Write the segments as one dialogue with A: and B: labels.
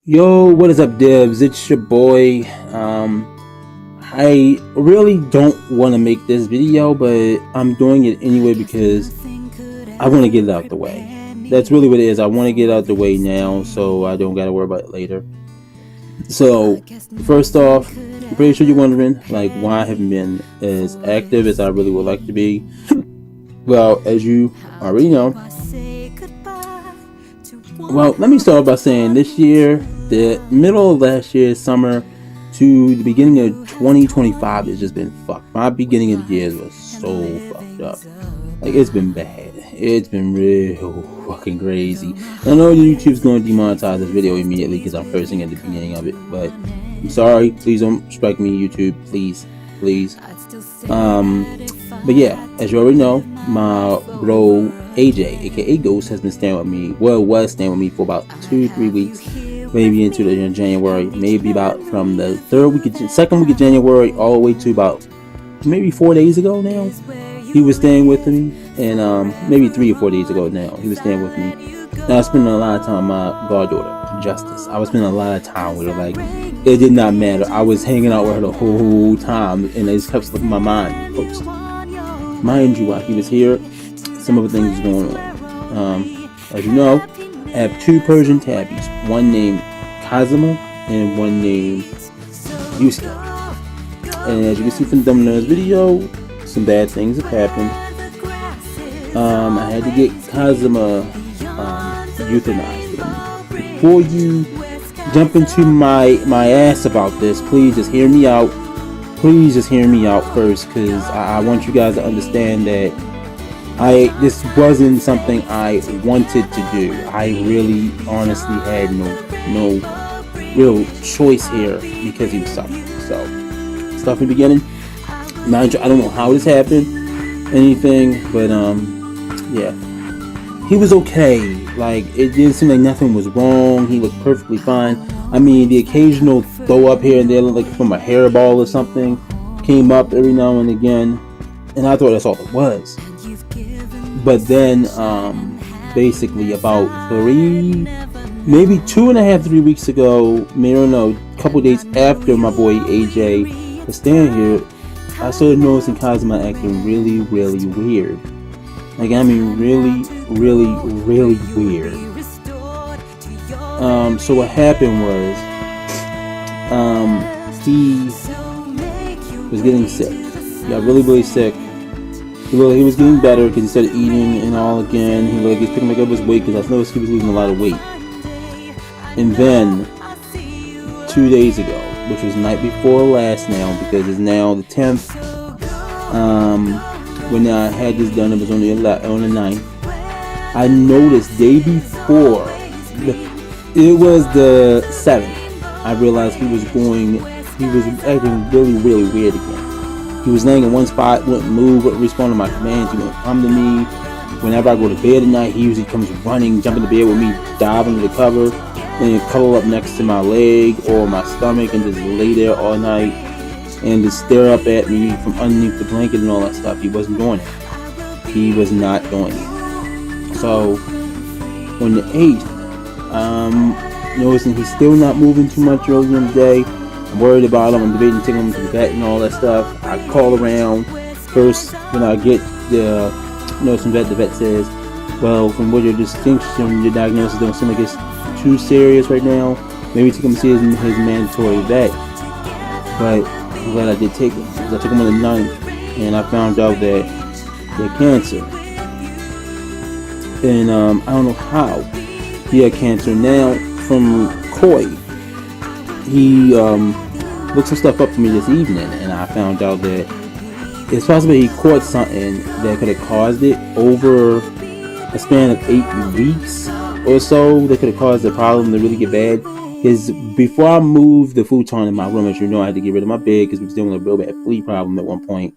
A: Yo, what is up, Dibs? It's your boy. I really don't want to make this video, but I'm doing it anyway because I want to get it out the way. That's really what it is. I want to get it out the way now so I don't got to worry about it later. So, first off, I'm pretty sure you're wondering, like, why I haven't been as active as I really would like to be. Well, as you already know, well, let me start by saying this year, the middle of last year, summer, to the beginning of 2025 has just been fucked. My beginning of the year was so fucked up. Like, it's been bad. It's been real fucking crazy. I know YouTube's going to demonetize this video immediately because I'm cursing at the beginning of it, but I'm sorry. Please don't strike me, YouTube. Please. But yeah, as you already know, my bro AJ, aka Ghost, has been staying with me. Well, was staying with me for about 2-3 weeks, maybe into the January, maybe about from the second week of January all the way to about maybe 4 days ago now. He was staying with me, and maybe 3 or 4 days ago now he was staying with me. Now I was spending a lot of time with my goddaughter, Justice. I was spending a lot of time with her. Like, it did not matter. I was hanging out with her the whole time, and it just kept slipping my mind, folks. Mind you, while he was here, some other things was going on. As you know, I have 2 Persian tabbies, one named Kazuma and one named Yusuke. And as you can see from the thumbnail of this video, some bad things have happened. I had to get Kazuma euthanized. Before you jump into my ass about this, please just hear me out. Please just hear me out first, because I want you guys to understand that this wasn't something I wanted to do. I really honestly had no real choice here because he was suffering. So, stuff in the beginning. Mind you, I don't know how this happened, anything, but yeah. He was okay. Like, it didn't seem like nothing was wrong. He looked perfectly fine. I mean, the occasional throw up here and there, like from a hairball or something, came up every now and again, and I thought that's all it was. But then, basically about maybe 2.5-3 weeks ago, maybe I don't know, a couple days after my boy AJ was staying here, I started noticing Kazuma acting really weird. Like, I mean, really weird. So what happened was, he was getting sick. He got really sick. He was getting better because he started eating and all again. He was picking back up his weight because I noticed he was losing a lot of weight. And then 2 days ago, which was the night before last now, because it's now the 10th. When I had this done, it was on the 9th. I noticed day before, it was the 7th. I realized he was acting really weird again. He was laying in one spot, wouldn't move, wouldn't respond to my commands. He wouldn't come to me. Whenever I go to bed at night, he usually comes running, jumping to bed with me, dive under the cover, and cuddle up next to my leg or my stomach and just lay there all night and just stare up at me from underneath the blanket and all that stuff. He wasn't doing it. He was not doing it. So on the 8th, noticing he's still not moving too much earlier in the day. I'm worried about him. I'm debating taking him to the vet and all that stuff. I call around. First, when I get some vet, the vet says, well, from what your distinction, your diagnosis don't seem like it's too serious right now. Maybe take him to see his mandatory vet. But I'm glad I did take him, because I took him on the 9th, and I found out that he had cancer. And I don't know how he had cancer. Now, from Coy, he looked some stuff up for me this evening, and I found out that it's possible he caught something that could have caused it over a span of 8 weeks or so. That could have caused the problem to really get bad. Because before I moved the futon in my room, as you know, I had to get rid of my bed because we was dealing with a real bad flea problem at one point,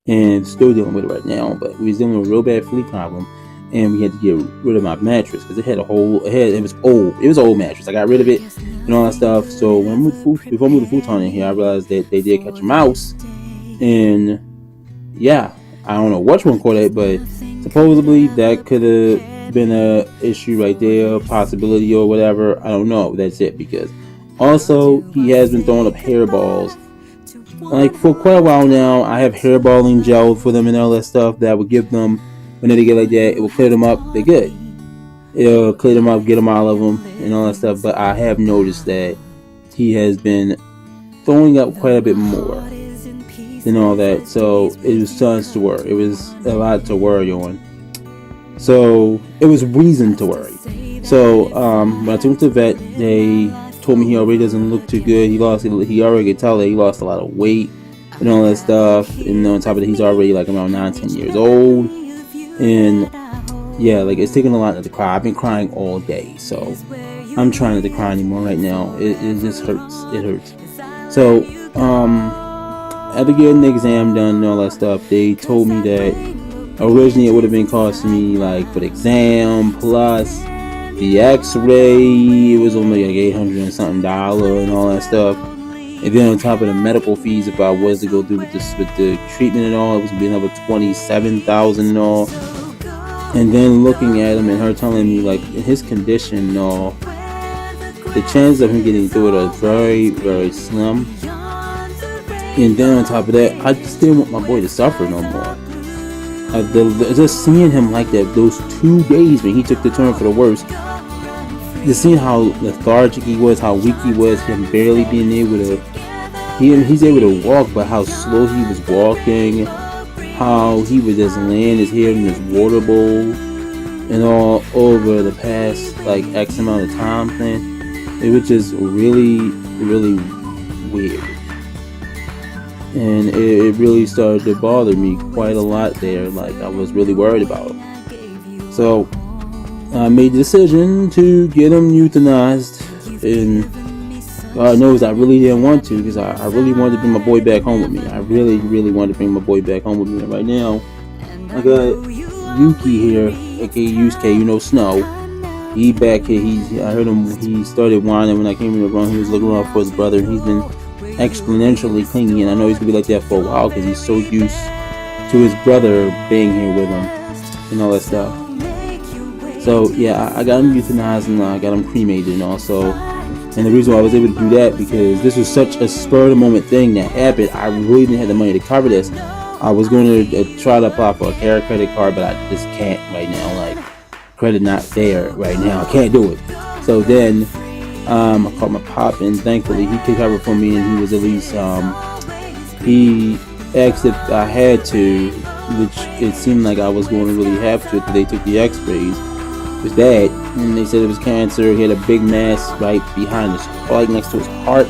A: and still dealing with it right now. But we was dealing with a real bad flea problem, and we had to get rid of my mattress because it was old. It was an old mattress. I got rid of it and all that stuff. So when before I moved the futon in here, I realized that they did catch a mouse, and yeah, I don't know which one caught it, but supposedly that could have been a issue right there, possibility or whatever. I don't know. That's it. Because also he has been throwing up hairballs. Like for quite a while now, I have hairballing gel for them and all that stuff that would give them when they get like that. It will clear them up. They're good. It'll clear them up, get them all of them and all that stuff. But I have noticed that he has been throwing up quite a bit more and all that. So it was tons to worry. It was a lot to worry on. So it was reason to worry. So when I took him to the vet, they told me he already doesn't look too good. He already could tell that he lost a lot of weight and all that stuff. And on top of it, he's already like around 9-10 years old. And yeah, like it's taking a lot not to cry. I've been crying all day, so I'm trying not to cry anymore right now. It just hurts. It hurts. So after getting the exam done and all that stuff, they told me that originally it would have been costing me like for the exam plus the x-ray, it was only like $800 and something and all that stuff. And then on top of the medical fees, if I was to go through with the treatment and all, it was gonna be another $27,000 and all. And then looking at him and her telling me like in his condition and all, the chances of him getting through it are very, very slim. And then on top of that, I just didn't want my boy to suffer no more. Just seeing him like that, those 2 days when he took the turn for the worst, just seeing how lethargic he was, how weak he was, him barely being able to, he's able to walk, but how slow he was walking, how he would just land his head in his water bowl, and all over the past like X amount of time, man. It was just really, really weird. And it really started to bother me quite a lot there. Like I was really worried about him. So I made the decision to get him euthanized, and God knows I really didn't want to, because I really wanted to bring my boy back home with me. I really, really wanted to bring my boy back home with me. And right now, I got Yuki here, aka Yusuke, Snow. He back here. I heard him. He started whining when I came in the room. He was looking around for his brother, and he's been exponentially clingy. And I know he's gonna be like that for a while because he's so used to his brother being here with him and all that stuff. So yeah, I got him euthanized and I got him cremated and also. And the reason why I was able to do that, because this was such a spur of the moment thing that happened. I really didn't have the money to cover this. I was going to try to apply for a care credit card, but I just can't right now. Like, credit not there right now. I can't do it. So then I called my pop, and thankfully he could cover for me, and he was at least he asked if I had to, which it seemed like I was going to really have to if they took the x-rays. It was that, and they said it was cancer. He had a big mass right behind his, right next to his heart,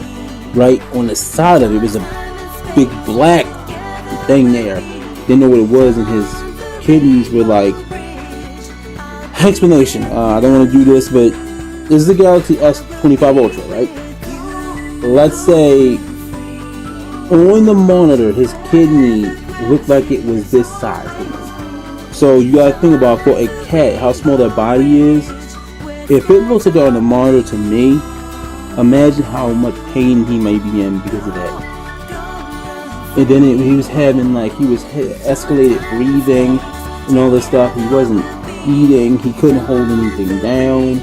A: right on the side of it. It was a big black thing there. Didn't know what it was, and his kidneys were like, explanation. I don't want to do this, but this is the Galaxy S25 Ultra, right? Let's say on the monitor, his kidney looked like it was this size. So you gotta think about, for a cat, how small their body is. If it looks like that on the monitor to me, imagine how much pain he may be in because of that. And then he was having escalated breathing and all this stuff. He wasn't eating. He couldn't hold anything down.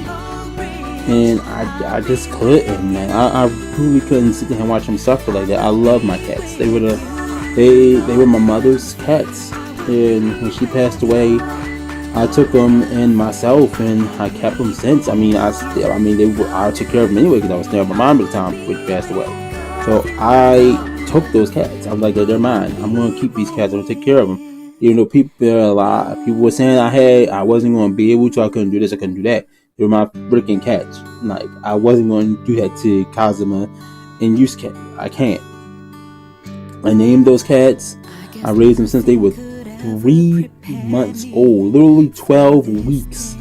A: And I just couldn't, man. I really couldn't sit there and watch him suffer like that. I love my cats. They were my mother's cats. And when she passed away, I took them and myself, and I kept them since. I took care of them anyway because I was staying with my mom at the time before she passed away. So I took those cats. I was like, they're mine. I'm gonna keep these cats. I'm gonna take care of them. Even though people were saying I wasn't gonna be able to. I couldn't do this. I couldn't do that. They were my freaking cats. Like, I wasn't going to do that to Kazuma and Yusuke. I can't. I named those cats. I raised them since they were 3 months old, literally 12 weeks.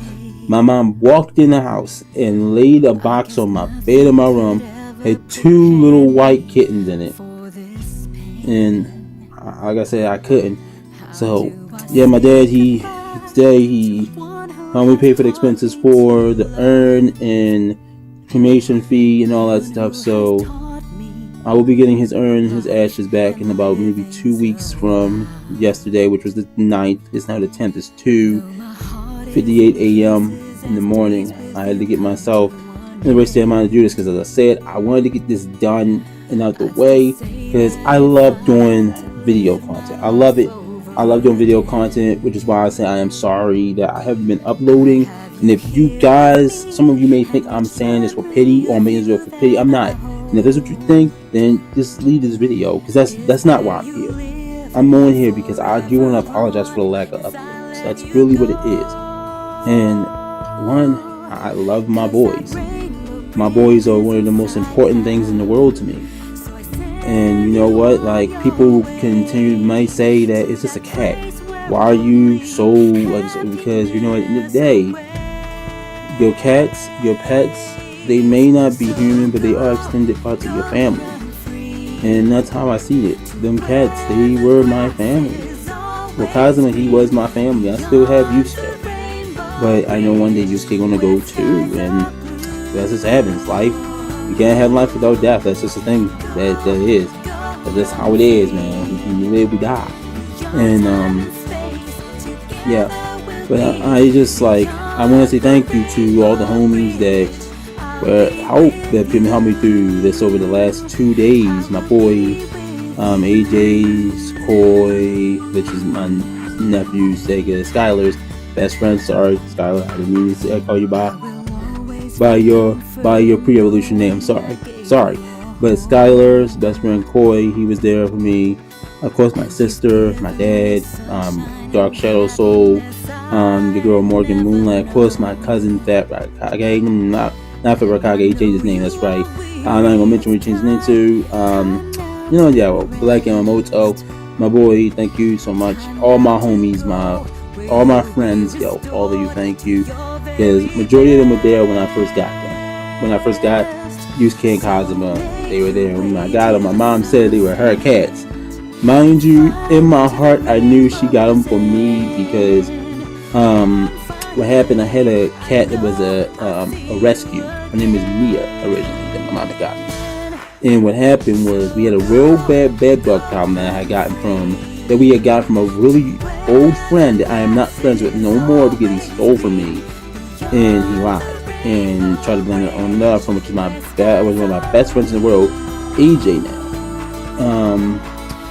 A: My mom walked in the house and laid a box on my bed in my room, had 2 little white kittens in it, and like I said, I couldn't. So yeah, my dad, he we paid for the expenses for the urn and cremation fee and all that stuff. So I will be getting his urn, his ashes back in about maybe 2 weeks from yesterday, which was the 9th. It's now the 10th. It's 2 1:58 a.m. in the morning. I had to get myself in the right state of mind to do this because, as I said, I wanted to get this done and out the way because I love doing video content. I love it. I love doing video content, which is why I say I am sorry that I haven't been uploading. And if you guys, some of you may think I'm saying this for pity or I'm making this for pity, I'm not. And if that's what you think, then just leave this video because that's not why I'm here. I'm on here because I do want to apologize for the lack of uploads. That's really what it is. And one, I love my boys. My boys are one of the most important things in the world to me. And you know what? Like, people might say that it's just a cat. Why are you so because you know at the end of the day, your cats, your pets, they may not be human, but they are extended parts of your family. And that's how I see it. Them cats, they were my family. Well, Kazuma, he was my family. I still have Yusuke. But I know one day Yusuke gonna go too, and that's just happens. Life, you can't have life without death. That's just a thing that is. That's how it is, man. We live, we die. And yeah. But I just like, I want to say thank you to all the homies that helped me through this over the last 2 days. My boy, AJ's, Koi, which is my nephew's, Skylar's best friend. Sorry, Skylar, I didn't mean to call you by your pre-evolution name. Sorry. But Skylar's best friend Koi, he was there for me. Of course, my sister, my dad, Dark Shadow Soul, the girl Morgan Moonlight. Of course, my cousin Fat Rakage, not Fat Rakage, he changed his name. That's right. I'm not gonna mention what he changed his name to. Black Yamamoto, my boy. Thank you so much. All my homies, all my friends, all of you, thank you. Because majority of them were there when I first got them. When I first got Yusuke and Kazuma, they were there. When I got them, my mom said they were her cats. Mind you, in my heart, I knew she got them for me because what happened, I had a cat that was a rescue. Her name is Mia originally, that my mom had gotten. And what happened was we had a real bad bed bug problem that we had got from a really old friend that I am not friends with no more because he stole from me. And he lied and tried to blame it on another friend, which was one of my best friends in the world, AJ now.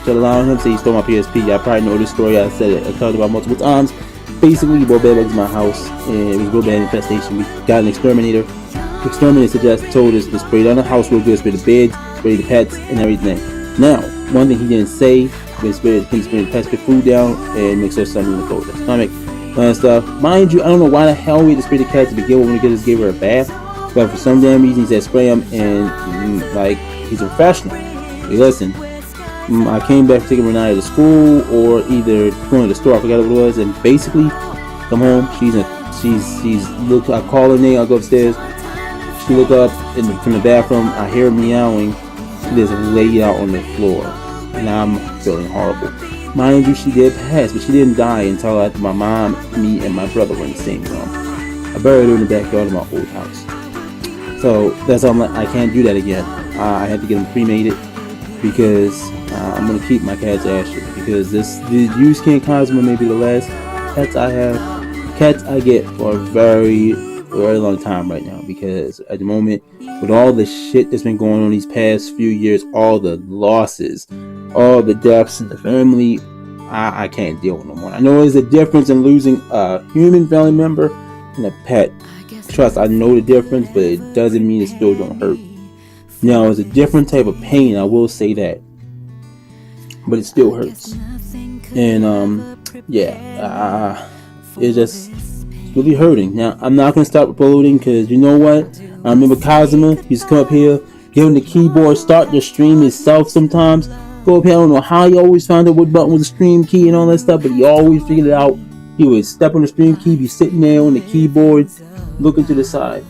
A: To allow him to say he stole my PSP. I probably know this story. I said it. I talked about multiple times. Basically, he brought bed bugs in my house, and it was real bad infestation. We got an exterminator. The exterminator told us to spray down the house real good, spray the beds, spray the pets, and everything. Now, one thing he didn't say was spray the pets, put food down, and make sure something would go to the stomach. And stuff. Mind you, I don't know why the hell we had to spray the cat to begin with when we just gave her a bath. But for some damn reason, he said spray him, and like, he's a professional. Hey, listen. I came back from taking Renata to school or either going to the store, I forgot what it was, and basically come home, she's look, I call her name, I go upstairs, she look up from the bathroom, I hear her meowing, she just laid out on the floor. Now I'm feeling horrible. Mind you, she did pass, but she didn't die until after my mom, me, and my brother were in the same room. I buried her in the backyard of my old house. So that's how I'm like, I can't do that again. I had to get them cremated because I'm gonna keep my cat's ashes because the Yusuke and Kazuma may be the last cats I get for a very, very long time right now, because at the moment, with all the shit that's been going on these past few years, all the losses, all the deaths in the family, I can't deal with no more. I know there's a difference in losing a human family member and a pet. Trust, I know the difference, but it doesn't mean it still don't hurt. Now, it's a different type of pain, I will say that, but it still hurts. And it's just really hurting. Now, I'm not gonna stop uploading because you know what? I remember Kazuma used to come up here, give him the keyboard, start the stream himself sometimes. Go up here, I don't know how he always found out what button was the stream key and all that stuff, but he always figured it out. He would step on the stream key, be sitting there on the keyboard, looking to the side.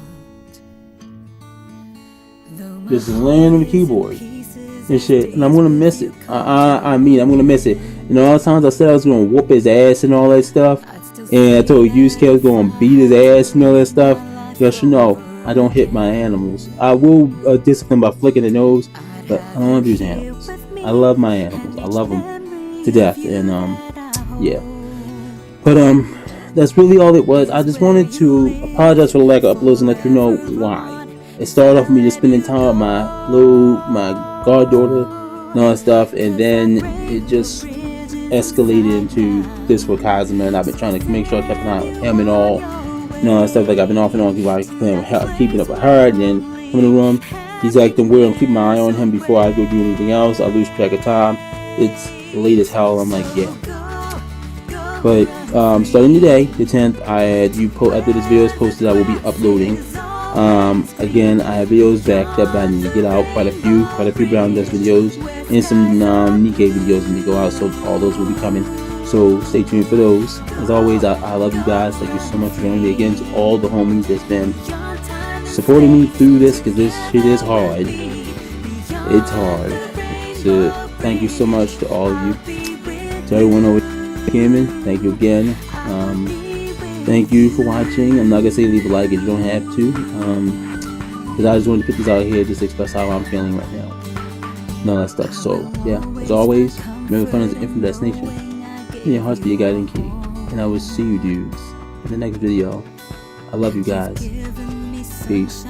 A: Just laying on the keyboard and shit, and I'm gonna miss it. I'm gonna miss it. And all the times I said I was gonna whoop his ass and all that stuff, and I told Yusuke I was gonna beat his ass and all that stuff. You should know I don't hit my animals. I will discipline by flicking the nose, but I don't abuse animals. I love my animals. I love them to death, and yeah. But that's really all it was. I just wanted to apologize for the lack of uploads and let you know why. It started off with me just spending time with my goddaughter and all that stuff, and then it just escalated into this with Kazuma, and I've been trying to make sure I kept an eye on him and all, that stuff. Like I've been off and on, keeping up with her, and then come in the room, he's acting weird. I'm keeping my eye on him before I go do anything else. I lose track of time. It's late as hell. I'm like, yeah. But starting today, the 10th, after this video is posted, I will be uploading. Again, I have videos back that I need to get out. Quite a few Brown Dress videos and some Nikkei videos need to go out. So all those will be coming. So stay tuned for those. As always, I love you guys. Thank you so much for joining me. Again, to all the homies that's been supporting me through this, because this shit is hard. It's hard. So thank you so much to all of you. To everyone over gaming, thank you again. Thank you for watching. I'm not gonna say leave a like if you don't have to, because I just wanted to put this out here just to express how I'm feeling right now and all that stuff. So yeah, as always, remember, fun is an infinite destination, and your hearts be your guiding key. And I will see you dudes in the next video. I love you guys. Peace.